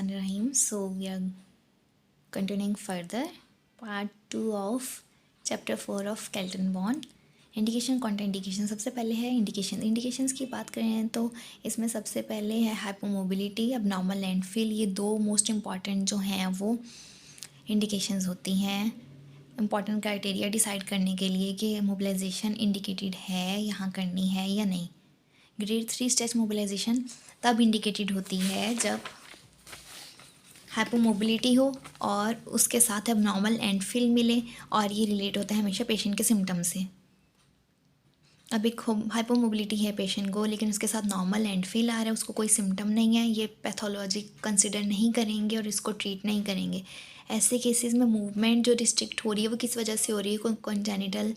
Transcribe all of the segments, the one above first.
Bismillahirrahmanirrahim. So we are continuing further part 2 of chapter 4 of Kelton Bond. Indication Contra indication सबसे पहले है indications की बात करें तो इसमें सबसे पहले है हाइपोमोबिलिटी, अब नॉर्मल लैंडफिल। ये दो मोस्ट इम्पॉर्टेंट जो हैं वो इंडिकेशंस होती हैं इम्पॉर्टेंट क्राइटेरिया डिसाइड करने के लिए कि मोबिलाइजेशन इंडिकेटेड है यहाँ करनी है या नहीं। ग्रेड 3 स्ट्रेच मोबिलाइजेशन तब इंडिकेटेड होती है जब हाइपोमोबिलिटी हो और उसके साथ अब नॉर्मल एंडफिल मिले, और ये रिलेट होता है हमेशा पेशेंट के सिम्टम से। अब एक हाइपोमोबिलिटी है पेशेंट को, लेकिन उसके साथ नॉर्मल एंडफिल आ रहा है, उसको कोई सिम्टम नहीं है, ये पैथोलॉजी कंसिडर नहीं करेंगे और इसको ट्रीट नहीं करेंगे। ऐसे केसेस में मूवमेंट जो रिस्ट्रिक्ट हो रही है वो किस वजह से हो रही है, कोई कॉन्जेनिटल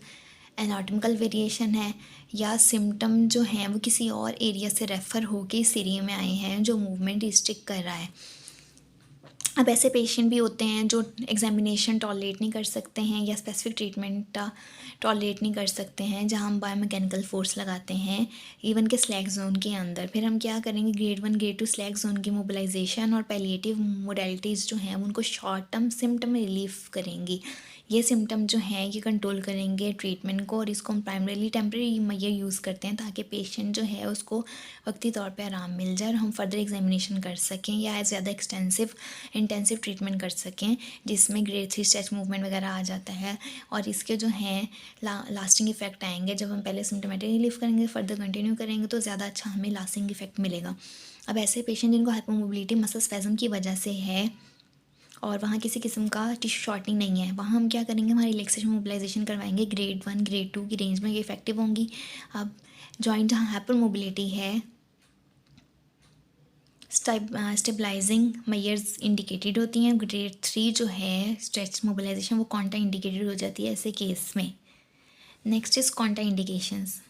एनाटॉमिकल वेरिएशन है या सिम्टम जो हैं वो किसी और एरिया से रेफ़र होके इस एरिया में आए हैं जो मूवमेंट रिस्ट्रिक्ट कर रहा है। अब ऐसे पेशेंट भी होते हैं जो एग्जामिनेशन टॉलरेट नहीं कर सकते हैं या स्पेसिफिक ट्रीटमेंट टॉलरेट नहीं कर सकते हैं, जहां हम बायोमैकेनिकल फोर्स लगाते हैं इवन के स्लैग जोन के अंदर। फिर हम क्या करेंगे, ग्रेड 1 ग्रेड 2 स्लैग जोन की मोबिलाइजेशन और पैलिएटिव मोडेलिटीज़ जो हैं उनको शॉर्ट टर्म सिम्टम रिलीफ करेंगी। ये सिम्टम जो हैं ये कंट्रोल करेंगे ट्रीटमेंट को, और इसको हम प्राइमरीली टेम्प्रेरी मेजर यूज़ करते हैं ताकि पेशेंट जो है उसको वक्ती तौर पे आराम मिल जाए और हम फर्दर एग्जामिनेशन कर सकें या ज़्यादा इंटेंसिव ट्रीटमेंट कर सकें, जिसमें ग्रेड 3 स्ट्रेच मूवमेंट वगैरह आ जाता है। और इसके जो हैं लास्टिंग इफ़ेक्ट आएंगे जब हम पहले सिम्टोमेटिक रिलीफ करेंगे, फर्दर कंटिन्यू करेंगे तो ज़्यादा अच्छा हमें लास्टिंग इफ़ेक्ट मिलेगा। अब ऐसे पेशेंट जिनको हाइपोमोबिलिटी मसल स्पैज़म की वजह से है और वहाँ किसी किस्म का टिश्यू शॉर्टनिंग नहीं है, वहाँ हम क्या करेंगे, हमारी रिलैक्सेशन मोबिलाइजेशन करवाएंगे। ग्रेड 1 ग्रेड 2 की रेंज में ये इफेक्टिव होंगी। अब जॉइंट जहाँ हाइपरमोबिलिटी है स्टेबलाइजिंग मेजर्स इंडिकेटेड होती हैं। ग्रेड 3 जो है स्ट्रेच मोबिलाइजेशन वो कॉन्ट्रा इंडिकेटेड हो जाती है ऐसे केस में। Next is Contra indications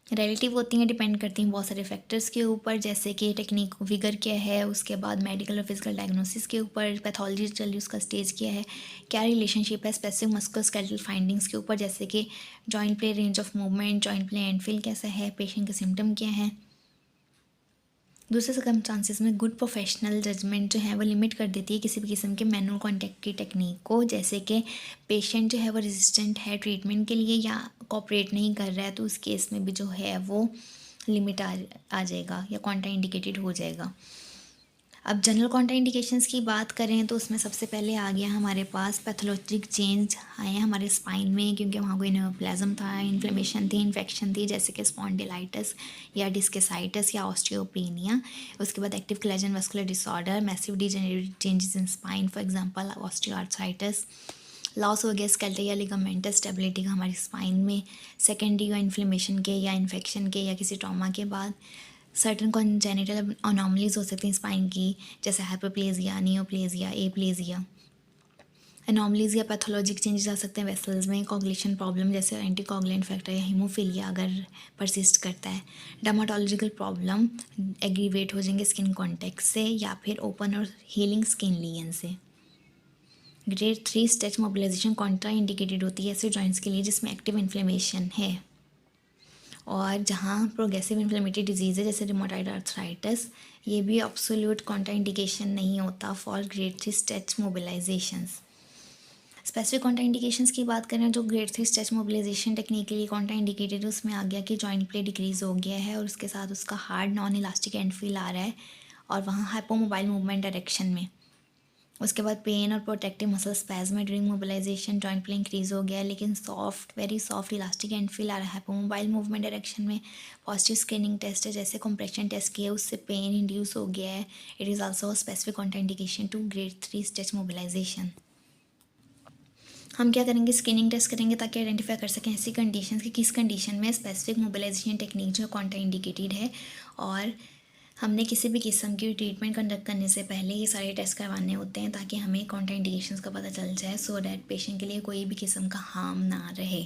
relative होती हैं, डिपेंड करती हैं बहुत सारे फैक्टर्स के ऊपर, जैसे कि टेक्निक विगर क्या है, उसके बाद मेडिकल और फिजिकल डायग्नोसिस के ऊपर, पैथोलॉजी चल रही उसका स्टेज क्या है, क्या रिलेशनशिप है स्पेसिफिक मस्कुलोस्केलेटल फाइंडिंग्स के ऊपर, जैसे कि joint play range of movement, joint play and feel कैसा है, पेशेंट के सिम्टम क्या है। दूसरे सर्कमस्टांसिस में गुड प्रोफेशनल जजमेंट जो है वो लिमिट कर देती है किसी भी किस्म के मैनुअल कॉन्टैक्ट की टेक्निक को, जैसे कि पेशेंट जो है वो रेजिस्टेंट है ट्रीटमेंट के लिए या कोऑपरेट नहीं कर रहा है, तो उस केस में भी जो है वो लिमिट आ जाएगा या कॉन्ट्रा इंडिकेटेड हो जाएगा। अब जनरल कॉन्ट्रा इंडिकेशंस की बात करें तो उसमें सबसे पहले आ गया हमारे पास पैथोलॉजिक चेंज आए हैं हमारे स्पाइन में, क्योंकि वहाँ कोई न्यूरोप्लाज्म था, इन्फ्लेमेशन थी, इन्फेक्शन थी, जैसे कि स्पॉन्डिलाइटिस या डिस्केसाइटिस या ऑस्टियोपेनिया। उसके बाद active collagen vascular disorder, massive degenerative changes in spine, for example osteoarthritis, loss हो गया स्केलेटल या लिगामेंटल स्टेबिलिटी का हमारी स्पाइन में सेकेंडरी या इन्फ्लेमेशन के या इन्फेक्शन के या किसी ट्रॉमा के बाद। सर्टन कॉन्जेनिटल अनॉमलीज हो सकती हैं स्पाइन की, जैसे हाइपरप्लेजिया, नियोप्लेजिया, एप्लेजिया। अनॉमलीज या पैथोलॉजिक चेंजेस आ सकते हैं वेसल्स में, कोगुलेशन प्रॉब्लम जैसे एंटीकोगुलेंट फैक्टर या हीमोफीलिया अगर परसिस्ट करता है। डर्माटोलॉजिकल प्रॉब्लम एग्रीवेट हो जाएंगे स्किन कॉन्टैक्ट से या फिर ओपन और हीलिंग स्किन लीजन से। Grade 3 stretch mobilisation contraindicated होती है ऐसे जॉइंट्स के लिए जिसमें एक्टिव इन्फ्लेमेशन है और जहाँ प्रोग्रेसिव इन्फ्लेमेटरी डिजीज़ है जैसे रिमोटॉइड आर्थराइटिस, ये भी एब्सोल्यूट कॉन्ट्रा इंडिकेशन नहीं होता for grade 3 stretch mobilisations. Specific contra indications की बात करें जो ग्रेड 3 स्ट्रेच मोबिलाइजेशन टेक्निक के लिए कॉन्ट्रा इंडिकेटेड, उसमें आ गया कि जॉइंट प्ले डिक्रीज़ हो गया है और उसके साथ उसका hard non elastic end feel आ रहा है और वहाँ हाइपोमोबाइल मूवमेंट डायरेक्शन में। उसके बाद पेन और protective muscle spasm during mobilisation, joint play increase हो गया है लेकिन very soft elastic end feel आ रहा है मोबाइल मूवमेंट डायरेक्शन में। पॉजिटिव स्क्रीनिंग टेस्ट है जैसे कंप्रेशन टेस्ट किया उससे पेन इंड्यूस हो गया है। It is also specific contraindication to grade 3 stretch mobilisation. हम क्या करेंगे, स्क्रीनिंग टेस्ट करेंगे ताकि आइडेंटिफाई कर सकें ऐसी कंडीशन कि किस कंडीशन में स्पेसिफिक मोबिलाइजेशन टेक्निक जो कॉन्ट्रा इंडिकेटेड है, और हमने किसी भी किस्म की ट्रीटमेंट कंडक्ट करने से पहले ये सारे टेस्ट करवाने होते हैं ताकि हमें कॉन्ट्रा इंडिकेशंस का पता चल जाए, सो डैट पेशेंट के लिए कोई भी किस्म का हार्म ना रहे।